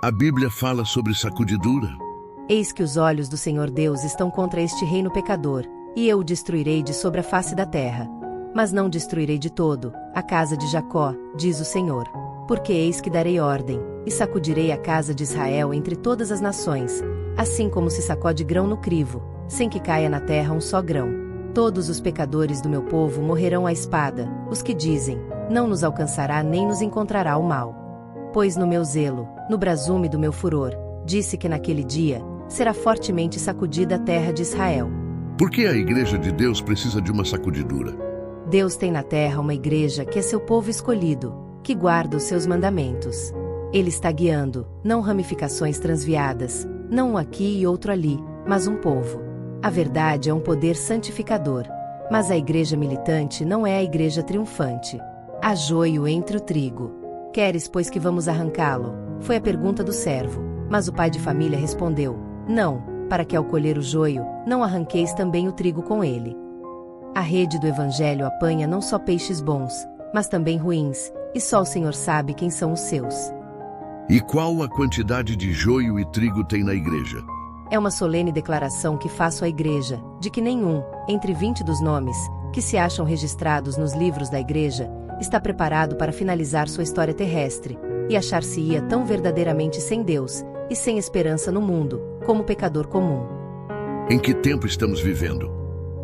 A Bíblia fala sobre sacudidura. Eis que os olhos do Senhor Deus estão contra este reino pecador, e eu o destruirei de sobre a face da terra. Mas não destruirei de todo a casa de Jacó, diz o Senhor. Porque eis que darei ordem, e sacudirei a casa de Israel entre todas as nações, assim como se sacode grão no crivo, sem que caia na terra um só grão. Todos os pecadores do meu povo morrerão à espada, os que dizem, não nos alcançará nem nos encontrará o mal. Pois no meu zelo, no brasume do meu furor, disse que naquele dia, será fortemente sacudida a terra de Israel. Por que a igreja de Deus precisa de uma sacudidura? Deus tem na terra uma igreja que é seu povo escolhido, que guarda os seus mandamentos. Ele está guiando, não ramificações transviadas, não um aqui e outro ali, mas um povo. A verdade é um poder santificador, mas a igreja militante não é a igreja triunfante. Há joio entre o trigo. Queres, pois, que vamos arrancá-lo? Foi a pergunta do servo, mas o pai de família respondeu, não, para que ao colher o joio, não arranqueis também o trigo com ele. A rede do evangelho apanha não só peixes bons, mas também ruins, e só o Senhor sabe quem são os seus. E qual a quantidade de joio e trigo tem na igreja? É uma solene declaração que faço à igreja, de que nenhum, entre 20 dos nomes, que se acham registrados nos livros da igreja, está preparado para finalizar sua história terrestre, e achar-se-ia tão verdadeiramente sem Deus, e sem esperança no mundo, como pecador comum. Em que tempo estamos vivendo?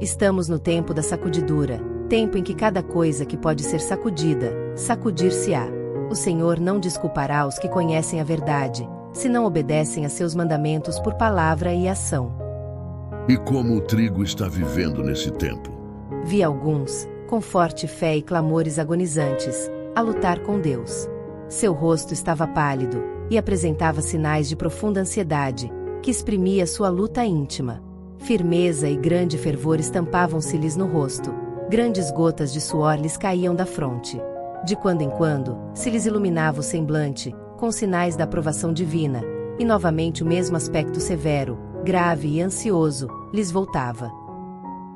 Estamos no tempo da sacudidura, tempo em que cada coisa que pode ser sacudida, sacudir-se-á. O Senhor não desculpará os que conhecem a verdade, se não obedecem a seus mandamentos por palavra e ação. E como o trigo está vivendo nesse tempo? Vi alguns, com forte fé e clamores agonizantes, a lutar com Deus. Seu rosto estava pálido, e apresentava sinais de profunda ansiedade, que exprimia sua luta íntima. Firmeza e grande fervor estampavam-se-lhes no rosto, grandes gotas de suor lhes caíam da fronte. De quando em quando, se lhes iluminava o semblante, com sinais da aprovação divina, e novamente o mesmo aspecto severo, grave e ansioso, lhes voltava.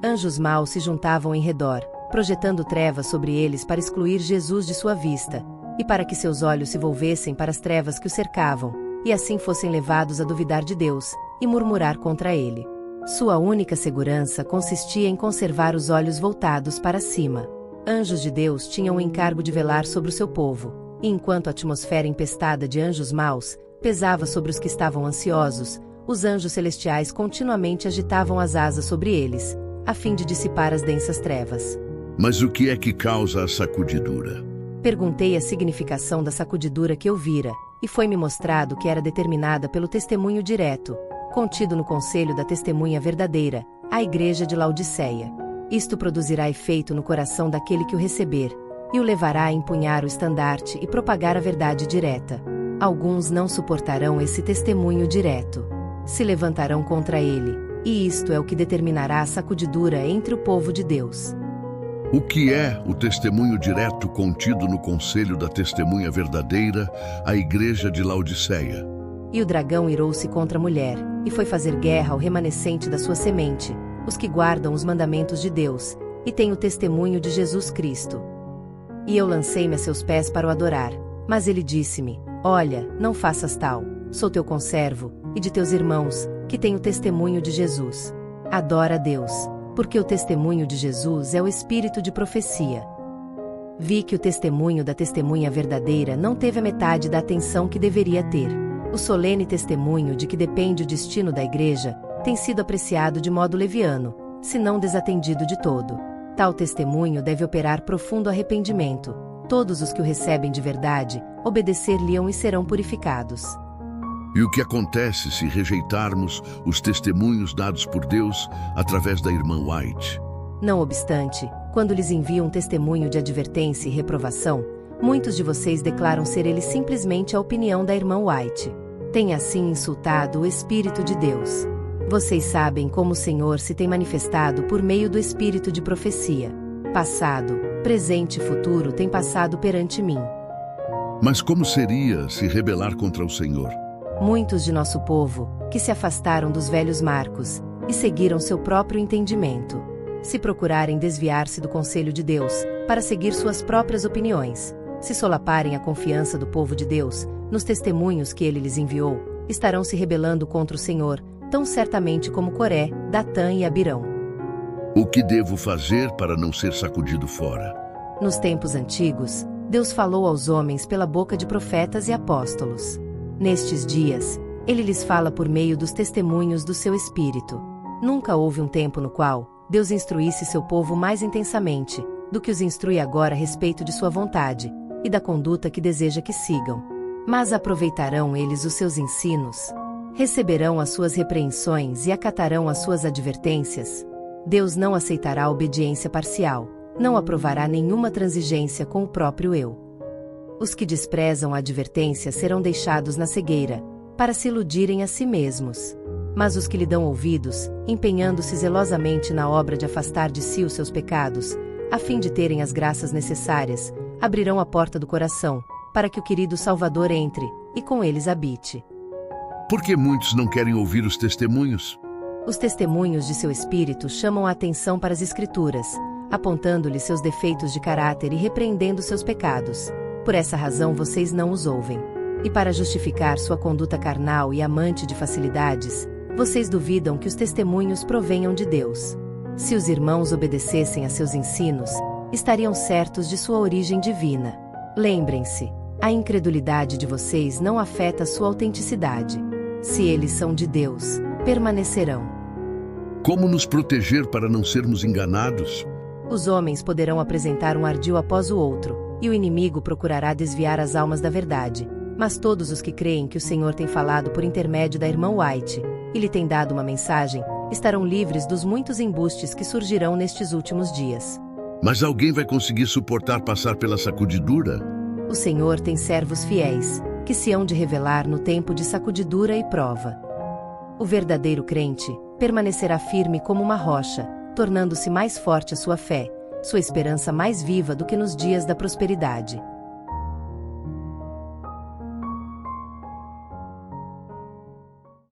Anjos maus se juntavam em redor, projetando trevas sobre eles para excluir Jesus de sua vista, e para que seus olhos se volvessem para as trevas que o cercavam, e assim fossem levados a duvidar de Deus, e murmurar contra ele. Sua única segurança consistia em conservar os olhos voltados para cima. Anjos de Deus tinham o encargo de velar sobre o seu povo, e enquanto a atmosfera empestada de anjos maus pesava sobre os que estavam ansiosos, os anjos celestiais continuamente agitavam as asas sobre eles, a fim de dissipar as densas trevas. Mas o que é que causa a sacudidura? Perguntei a significação da sacudidura que eu vira, e foi-me mostrado que era determinada pelo testemunho direto, contido no conselho da testemunha verdadeira, a igreja de Laodiceia. Isto produzirá efeito no coração daquele que o receber, e o levará a empunhar o estandarte e propagar a verdade direta. Alguns não suportarão esse testemunho direto. Se levantarão contra ele, e isto é o que determinará a sacudidura entre o povo de Deus. O que é o testemunho direto contido no conselho da testemunha verdadeira, a igreja de Laodiceia? E o dragão irou-se contra a mulher, e foi fazer guerra ao remanescente da sua semente, os que guardam os mandamentos de Deus, e têm o testemunho de Jesus Cristo. E eu lancei-me a seus pés para o adorar, mas ele disse-me, olha, não faças tal, sou teu conservo, e de teus irmãos, que têm o testemunho de Jesus. Adora a Deus, porque o testemunho de Jesus é o espírito de profecia. Vi que o testemunho da testemunha verdadeira não teve a metade da atenção que deveria ter. O solene testemunho de que depende o destino da igreja tem sido apreciado de modo leviano, se não desatendido de todo. Tal testemunho deve operar profundo arrependimento. Todos os que o recebem de verdade, obedecer-lhe-ão e serão purificados. E o que acontece se rejeitarmos os testemunhos dados por Deus através da irmã White? Não obstante, quando lhes envio um testemunho de advertência e reprovação, muitos de vocês declaram ser ele simplesmente a opinião da irmã White. Tem assim insultado o Espírito de Deus. Vocês sabem como o Senhor se tem manifestado por meio do Espírito de profecia. Passado, presente e futuro tem passado perante mim. Mas como seria se rebelar contra o Senhor? Muitos de nosso povo, que se afastaram dos velhos marcos, e seguiram seu próprio entendimento. Se procurarem desviar-se do conselho de Deus, para seguir suas próprias opiniões, se solaparem a confiança do povo de Deus, Nos testemunhos que ele lhes enviou, estarão se rebelando contra o Senhor, tão certamente como Coré, Datã e Abirão. O que devo fazer para não ser sacudido fora? Nos tempos antigos, Deus falou aos homens pela boca de profetas e apóstolos. Nestes dias, ele lhes fala por meio dos testemunhos do seu Espírito. Nunca houve um tempo no qual Deus instruísse seu povo mais intensamente do que os instrui agora a respeito de sua vontade e da conduta que deseja que sigam. Mas aproveitarão eles os seus ensinos? Receberão as suas repreensões e acatarão as suas advertências? Deus não aceitará obediência parcial, não aprovará nenhuma transigência com o próprio eu. Os que desprezam a advertência serão deixados na cegueira, para se iludirem a si mesmos. Mas os que lhe dão ouvidos, empenhando-se zelosamente na obra de afastar de si os seus pecados, a fim de terem as graças necessárias, abrirão a porta do coração, para que o querido Salvador entre, e com eles habite. Por que muitos não querem ouvir os testemunhos? Os testemunhos de seu espírito chamam a atenção para as Escrituras, apontando-lhe seus defeitos de caráter e repreendendo seus pecados. Por essa razão vocês não os ouvem. E para justificar sua conduta carnal e amante de facilidades, vocês duvidam que os testemunhos provenham de Deus. Se os irmãos obedecessem a seus ensinos, estariam certos de sua origem divina. Lembrem-se, a incredulidade de vocês não afeta sua autenticidade. Se eles são de Deus, permanecerão. Como nos proteger para não sermos enganados? Os homens poderão apresentar um ardil após o outro, e o inimigo procurará desviar as almas da verdade. Mas todos os que creem que o Senhor tem falado por intermédio da irmã White, e lhe tem dado uma mensagem, estarão livres dos muitos embustes que surgirão nestes últimos dias. Mas alguém vai conseguir suportar passar pela sacudidura? O Senhor tem servos fiéis, que se hão de revelar no tempo de sacudidura e prova. O verdadeiro crente permanecerá firme como uma rocha, tornando-se mais forte a sua fé, sua esperança mais viva do que nos dias da prosperidade.